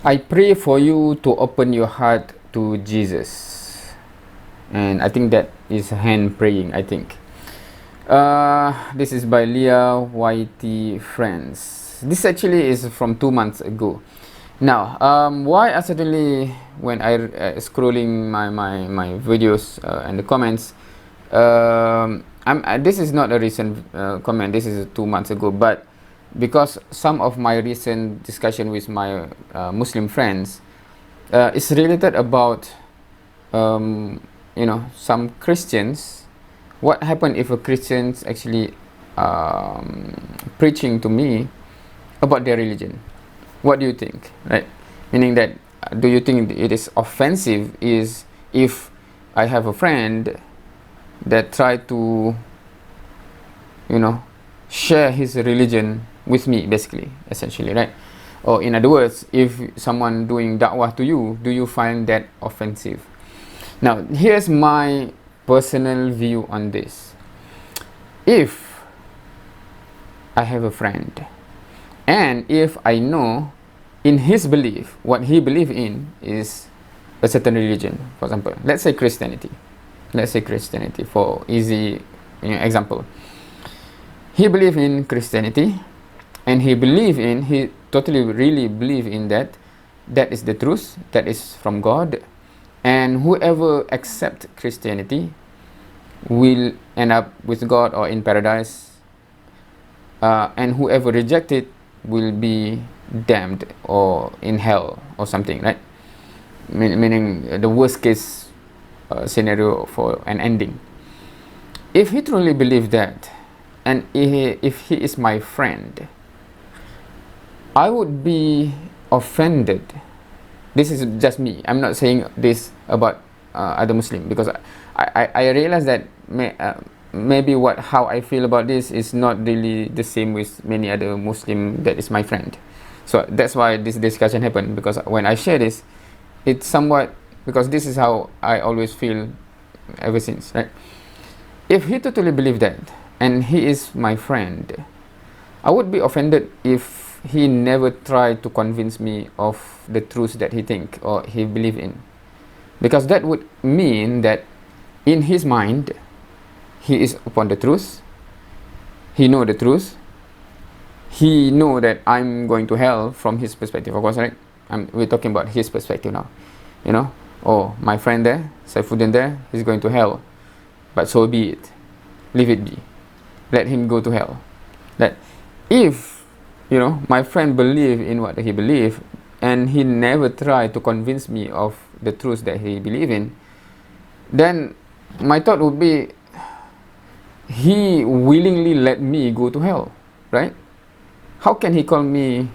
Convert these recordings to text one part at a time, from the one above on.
I pray for you to open your heart to Jesus. And I think that is hand praying, I think. This is by Leah YT Friends. This actually is from 2 months ago. Now, why I suddenly, when I scrolling my videos and the comments, this is not a recent comment, this is 2 months ago, but because some of my recent discussion with my Muslim friends is related about some Christians. What happened if a Christians actually preaching to me about their religion? What do you think, right? Meaning that, do you think it is offensive is if I have a friend that try to share his religion with me, basically, essentially, right? Or in other words, if someone doing da'wah to you, do you find that offensive? Now, here's my personal view on this. If I have a friend, and if I know in his belief, what he believe in is a certain religion, for example, let's say Christianity. Let's say Christianity for easy example. He believe in Christianity, and he totally really believe in that is the truth, that is from God, and whoever accept Christianity will end up with God or in paradise, and whoever reject it will be damned or in hell or something, right? Meaning the worst case scenario for an ending. If he truly believe that, and if he is my friend, I would be offended. This is just me. I'm not saying this about other Muslim, because I realize that maybe how I feel about this is not really the same with many other Muslim that is my friend. So that's why this discussion happened, because when I share this, it's somewhat, because this is how I always feel ever since, right? If he totally believe that, and he is my friend, I would be offended if he never tried to convince me of the truth that he think or he believe in, because that would mean that in his mind he is upon the truth, he know the truth, he know that I'm going to hell from his perspective, of course, right? We're talking about his perspective now, oh, my friend there, Saifuddin there, he's going to hell, but so be it, leave it be, let him go to hell. That if my friend believe in what he believe, and he never tried to convince me of the truth that he believe in, then my thought would be, he willingly let me go to hell, right? How can he call me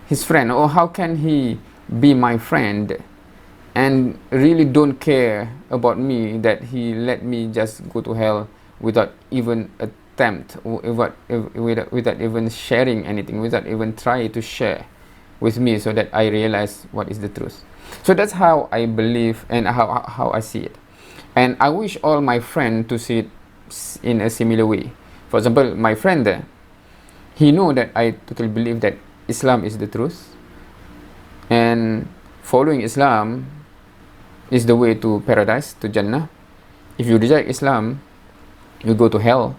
his friend, or how can he be my friend and really don't care about me, that he let me just go to hell without even attempt, without even sharing anything, without even trying to share with me so that I realize what is the truth. So that's how I believe and how I see it. And I wish all my friends to see it in a similar way. For example, my friend there, he know that I totally believe that Islam is the truth, and following Islam is the way to paradise, to Jannah. If you reject Islam, you go to hell.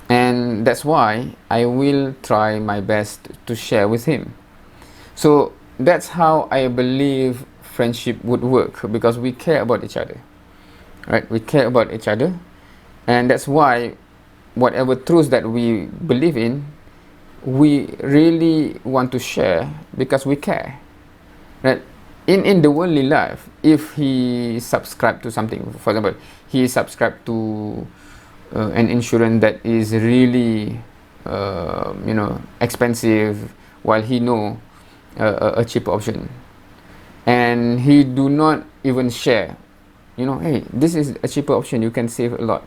And that's why I will try my best to share with him. So that's how I believe friendship would work, because we care about each other, right? We care about each other, and that's why whatever truths that we believe in, we really want to share because we care, right? In the worldly life, if he subscribe to something, for example, he subscribe to an insurance that is really expensive, while he know a cheap option, and he do not even share, hey, this is a cheaper option, you can save a lot.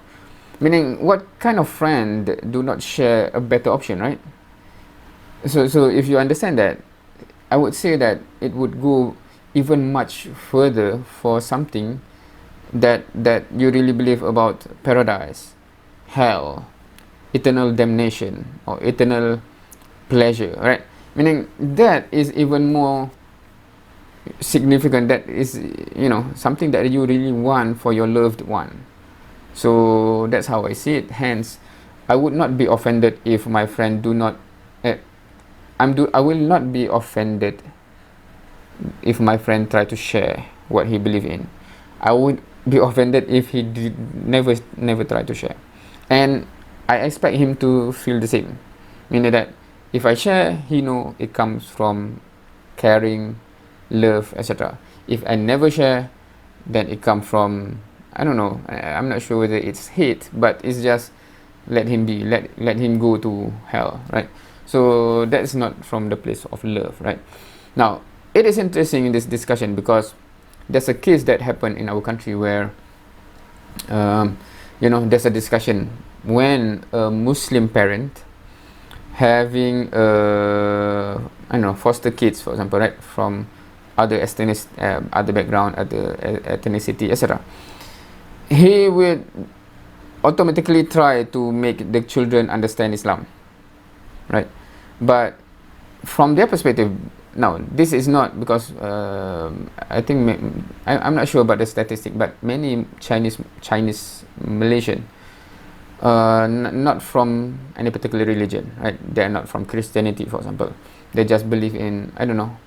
Meaning, what kind of friend do not share a better option, right? So if you understand that, I would say that it would go even much further for something that you really believe about paradise, hell, eternal damnation, or eternal pleasure, right? Meaning that is even more significant, that is, you know, something that you really want for your loved one. So that's how I see it. Hence, I would not be offended if my friend do not I will not be offended if my friend try to share what he believe in. I would be offended if he did never try to share. And I expect him to feel the same, meaning that if I share, he know it comes from caring, love, etc. If I never share, then it comes from, I don't know, I'm not sure whether it's hate, but it's just let him be, let him go to hell, right? So that's not from the place of love, right? Now, it is interesting in this discussion because there's a case that happened in our country where you know, there's a discussion when a Muslim parent having I don't know, foster kids, for example, right, from other other background, other ethnicity, etc. He will automatically try to make the children understand Islam, right? But from their perspective, now this is not because I think I'm not sure about the statistic, but many Chinese Malaysian, not from any particular religion, right? They are not from Christianity, for example. They just believe in, I don't know,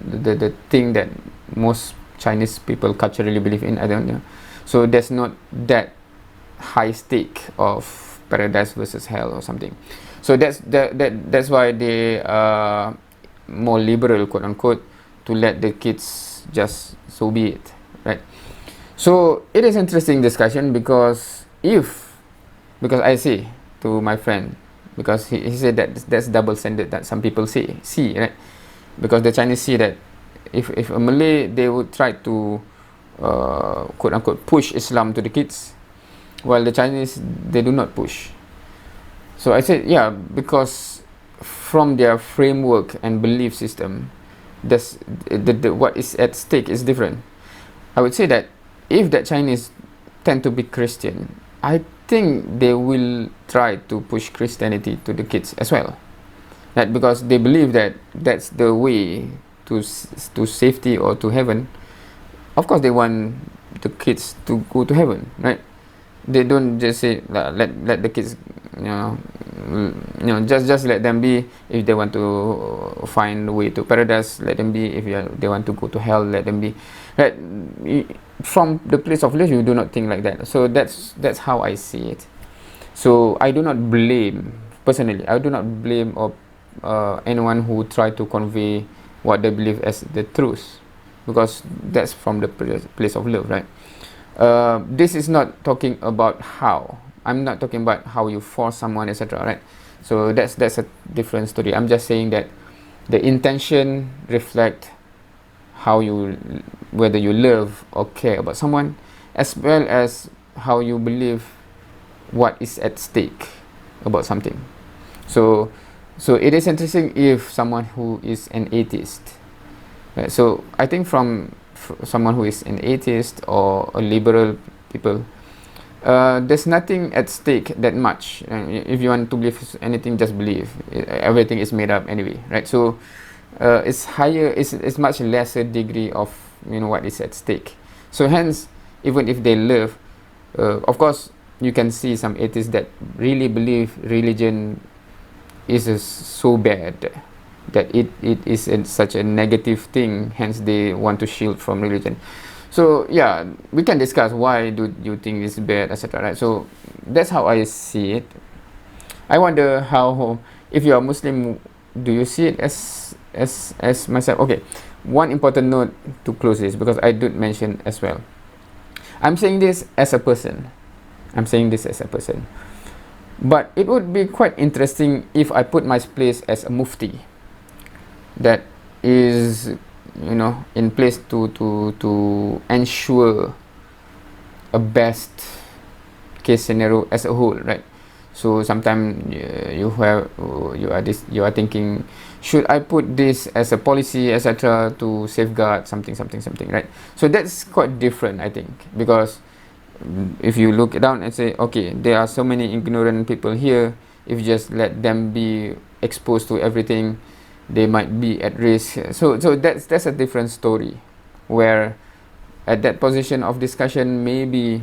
the thing that most Chinese people culturally believe in. I don't know. So there's not that high stake of paradise versus hell or something. So that's why they are more liberal, quote unquote, to let the kids just so be it, right? So it is interesting discussion because I say to my friend, because he said that that's double standard that some people see, right? Because the Chinese see that if a Malay, they would try to quote unquote push Islam to the kids, while the Chinese, they do not push. So I said, yeah, because from their framework and belief system, that's what is at stake is different. I would say that if that Chinese tend to be Christian, I think they will try to push Christianity to the kids as well, right? Because they believe that that's the way to safety or to heaven. Of course, they want the kids to go to heaven, right? They don't just say let the kids, just let them be. If they want to find a way to paradise, let them be. If they want to go to hell, let them be, right? From the place of love, you do not think like that. So that's how I see it. So I do not blame, personally, I do not blame or anyone who try to convey what they believe as the truth, because that's from the place of love, right? This is not talking about how. I'm not talking about how you force someone, etc., right? So that's a different story. I'm just saying that the intention reflect how whether you love or care about someone, as well as how you believe what is at stake about something. So it is interesting if someone who is an atheist, right? So I think from someone who is an atheist or a liberal people, there's nothing at stake that much. If you want to believe anything, just believe. Everything is made up anyway, right? So it's higher, it's much lesser degree of what is at stake. So hence, even if they love, of course you can see some atheists that really believe religion is so bad that it is such a negative thing, hence they want to shield from religion. So yeah, we can discuss why do you think it's bad, etc., right? So that's how I see it. I wonder how, if you are Muslim, do you see it as myself? Okay, one important note to close this, because I did mention as well, I'm saying this as a person, but it would be quite interesting if I put my place as a mufti that is in place to ensure a best case scenario as a whole, right? So sometimes you are thinking, should I put this as a policy, etc., to safeguard something, right? So that's quite different, I think, because if you look down and say, okay, there are so many ignorant people here, if you just let them be exposed to everything, they might be at risk. So that's a different story. where at that position of discussion, maybe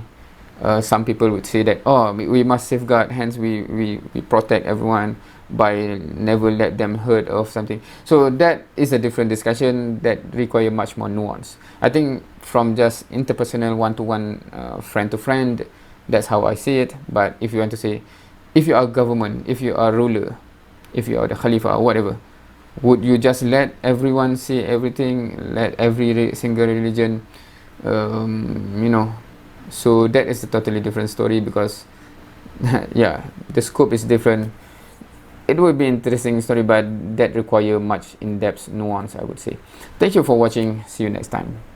some people would say that, oh, we must safeguard, hence we protect everyone by never let them hurt of something. So that is a different discussion that require much more nuance. I think from just interpersonal one-to-one, friend-to-friend, that's how I see it. But if you want to say, if you are government, if you are ruler, if you are the Khalifa or whatever, would you just let everyone say everything, let every single religion, you know? So that is a totally different story, because yeah, the scope is different. It would be interesting story, but that require much in-depth nuance, I would say. Thank you for watching. See you next time.